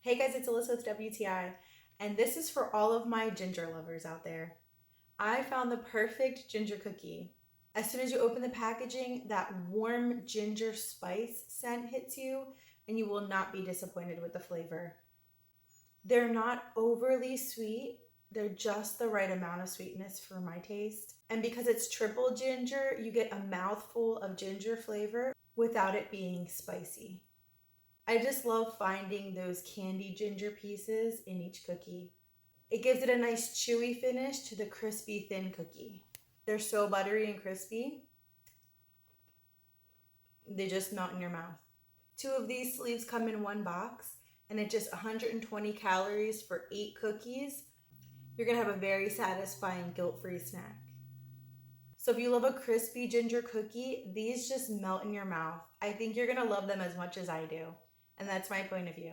Hey guys, it's Alyssa with WTI, and this is for all of my ginger lovers out there. I found the perfect ginger cookie. As soon as you open the packaging, that warm ginger spice scent hits you, and you will not be disappointed with the flavor. They're not overly sweet, they're just the right amount of sweetness for my taste. And because it's triple ginger, you get a mouthful of ginger flavor without it being spicy. I just love finding those candy ginger pieces in each cookie. It gives it a nice chewy finish to the crispy thin cookie. They're so buttery and crispy, they just melt in your mouth. 2 of these sleeves come in one box, and it's just 120 calories for 8 cookies. You're gonna have a very satisfying guilt-free snack. So if you love a crispy ginger cookie, these just melt in your mouth. I think you're gonna love them as much as I do. And that's my point of view.